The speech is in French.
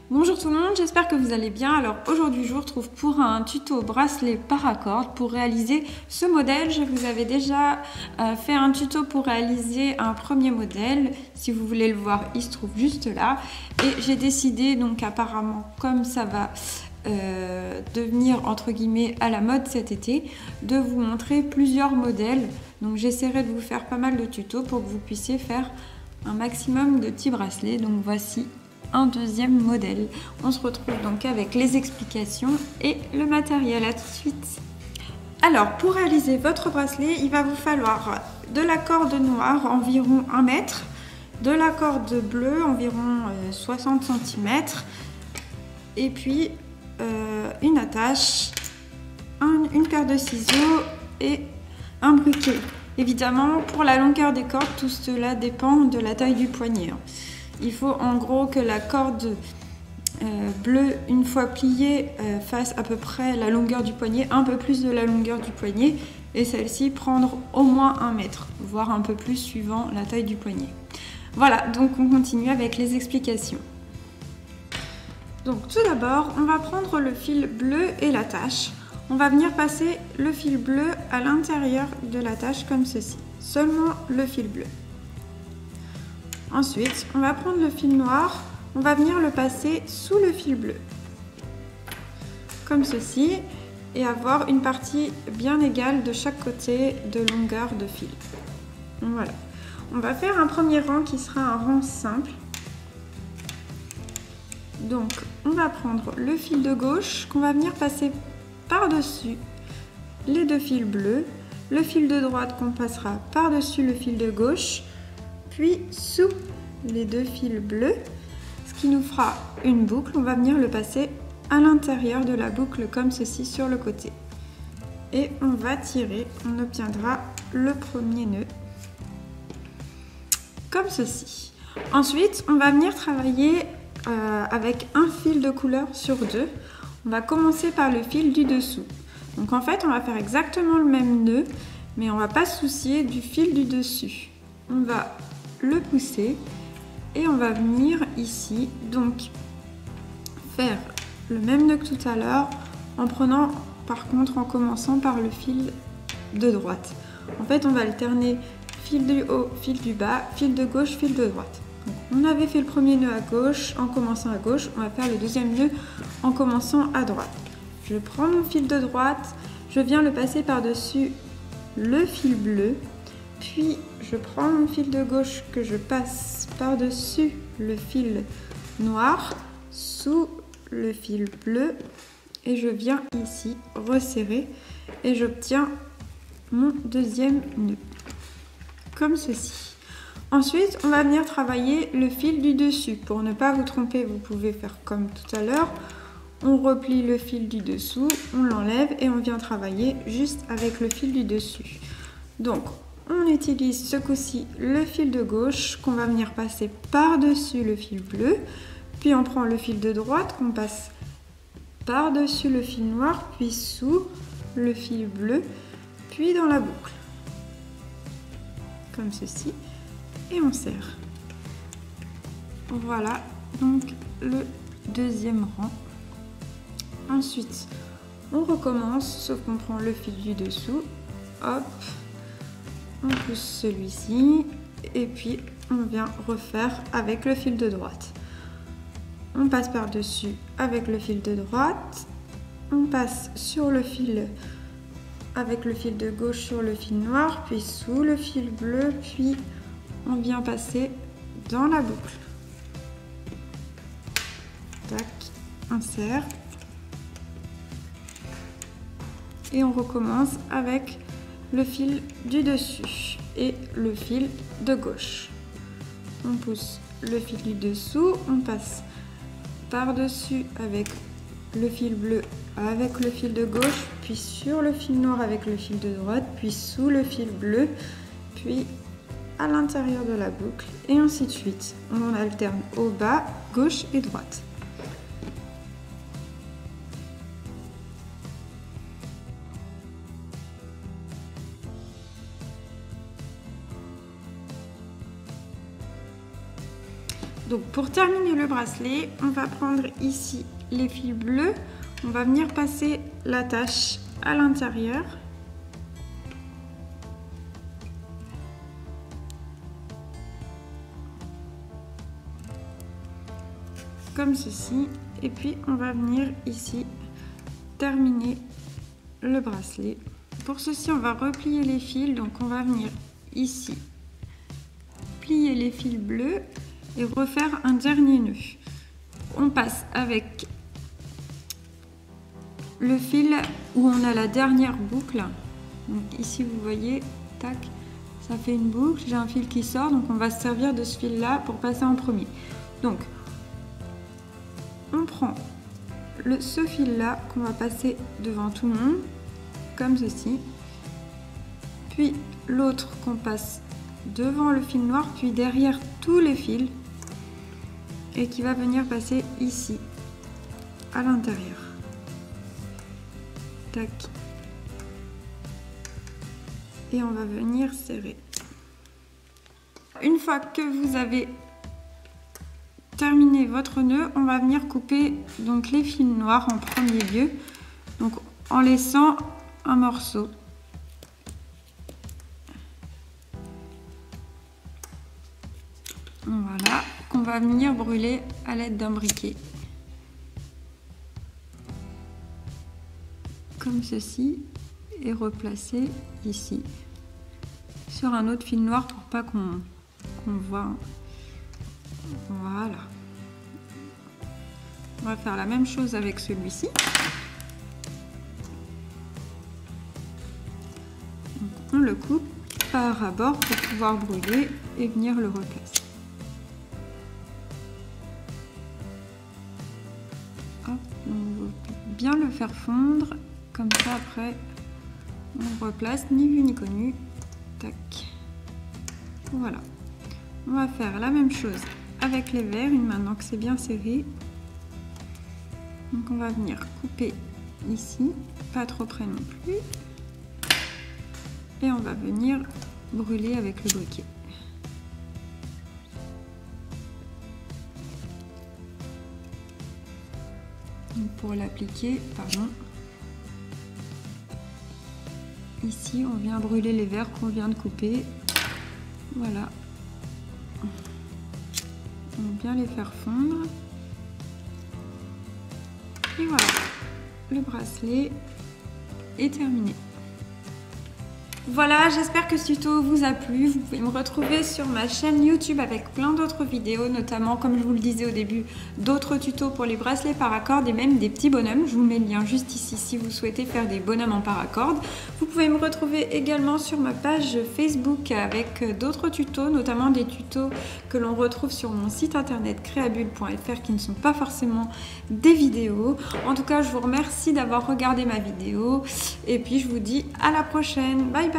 Bonjour tout le monde, j'espère que vous allez bien. Alors aujourd'hui je vous retrouve pour un tuto bracelet paracorde pour réaliser ce modèle. Je vous avais déjà fait un tuto pour réaliser un premier modèle. Si vous voulez le voir, il se trouve juste là. Et j'ai décidé, donc apparemment comme ça va devenir entre guillemets à la mode cet été, de vous montrer plusieurs modèles. Donc j'essaierai de vous faire pas mal de tutos pour que vous puissiez faire un maximum de petits bracelets. Donc voici un deuxième modèle. On se retrouve donc avec les explications et le matériel. À tout de suite. Alors pour réaliser votre bracelet, il va vous falloir de la corde noire environ 1 mètre, de la corde bleue environ 60 cm et puis une attache, une paire de ciseaux et un briquet. Évidemment, pour la longueur des cordes, tout cela dépend de la taille du poignet. Il faut en gros que la corde bleue, une fois pliée, fasse à peu près la longueur du poignet, un peu plus de la longueur du poignet, et celle-ci prendre au moins 1 mètre, voire un peu plus suivant la taille du poignet. Voilà, donc on continue avec les explications. Donc tout d'abord, on va prendre le fil bleu et l'attache. On va venir passer le fil bleu à l'intérieur de l'attache comme ceci, seulement le fil bleu. Ensuite, on va prendre le fil noir, on va venir le passer sous le fil bleu, comme ceci, et avoir une partie bien égale de chaque côté de longueur de fil. Voilà. On va faire un premier rang qui sera un rang simple. Donc, on va prendre le fil de gauche qu'on va venir passer par-dessus les deux fils bleus, le fil de droite qu'on passera par-dessus le fil de gauche, puis sous les deux fils bleus, ce qui nous fera une boucle. On va venir le passer à l'intérieur de la boucle comme ceci sur le côté. Et on va tirer, on obtiendra le premier nœud comme ceci. Ensuite, on va venir travailler avec un fil de couleur sur deux. On va commencer par le fil du dessous. Donc en fait, on va faire exactement le même nœud, mais on ne va pas se soucier du fil du dessus. On va le pousser et on va venir ici donc faire le même nœud que tout à l'heure en prenant par contre en commençant par le fil de droite. En fait on va alterner fil du haut, fil du bas, fil de gauche, fil de droite. Donc, on avait fait le premier nœud à gauche en commençant à gauche, on va faire le deuxième nœud en commençant à droite. Je prends mon fil de droite, je viens le passer par-dessus le fil bleu. Puis je prends mon fil de gauche que je passe par-dessus le fil noir, sous le fil bleu, et je viens ici resserrer et j'obtiens mon deuxième nœud, comme ceci. Ensuite, on va venir travailler le fil du dessus. Pour ne pas vous tromper, vous pouvez faire comme tout à l'heure. On replie le fil du dessous, on l'enlève et on vient travailler juste avec le fil du dessus. Donc, on utilise ce coup-ci le fil de gauche qu'on va venir passer par-dessus le fil bleu. Puis on prend le fil de droite qu'on passe par-dessus le fil noir, puis sous le fil bleu, puis dans la boucle. Comme ceci. Et on serre. Voilà donc le deuxième rang. Ensuite, on recommence, sauf qu'on prend le fil du dessous. Hop. On pousse celui-ci et puis on vient refaire avec le fil de droite. On passe par-dessus avec le fil de droite, on passe sur le fil avec le fil de gauche sur le fil noir, puis sous le fil bleu, puis on vient passer dans la boucle. Tac, on serre et on recommence avec le fil du dessus et le fil de gauche. On pousse le fil du dessous, on passe par-dessus avec le fil bleu avec le fil de gauche, puis sur le fil noir avec le fil de droite, puis sous le fil bleu, puis à l'intérieur de la boucle et ainsi de suite. On alterne au bas, gauche et droite. Donc pour terminer le bracelet, on va prendre ici les fils bleus. On va venir passer l'attache à l'intérieur. Comme ceci. Et puis on va venir ici terminer le bracelet. Pour ceci, on va replier les fils. Donc on va venir ici plier les fils bleus et refaire un dernier nœud. On passe avec le fil où on a la dernière boucle. Donc ici vous voyez, tac, ça fait une boucle, j'ai un fil qui sort, donc on va se servir de ce fil là pour passer en premier. Donc on prend ce fil là qu'on va passer devant tout le monde, comme ceci, puis l'autre qu'on passe devant le fil noir, puis derrière tous les fils, et qui va venir passer ici à l'intérieur. Tac. Et on va venir serrer. Une fois que vous avez terminé votre nœud, on va venir couper donc les fils noirs en premier lieu, donc en laissant un morceau. Voilà, qu'on va venir brûler à l'aide d'un briquet. Comme ceci, et replacer ici sur un autre fil noir pour pas qu'on voit. Voilà. On va faire la même chose avec celui-ci. On le coupe par rabord pour pouvoir brûler et venir le replacer. Hop, on va bien le faire fondre, comme ça après on replace, ni vu ni connu. Tac. Voilà. On va faire la même chose avec les verres, maintenant que c'est bien serré. Donc on va venir couper ici, pas trop près non plus. Et on va venir brûler avec le briquet. Donc pour l'appliquer, pardon. Ici, on vient brûler les verres qu'on vient de couper. Voilà. On va bien les faire fondre. Et voilà, le bracelet est terminé. Voilà, j'espère que ce tuto vous a plu. Vous pouvez me retrouver sur ma chaîne YouTube avec plein d'autres vidéos, notamment, comme je vous le disais au début, d'autres tutos pour les bracelets paracorde et même des petits bonhommes. Je vous mets le lien juste ici si vous souhaitez faire des bonhommes en paracorde. Vous pouvez me retrouver également sur ma page Facebook avec d'autres tutos, notamment des tutos que l'on retrouve sur mon site internet creabulle.fr qui ne sont pas forcément des vidéos. En tout cas, je vous remercie d'avoir regardé ma vidéo et puis je vous dis à la prochaine. Bye bye!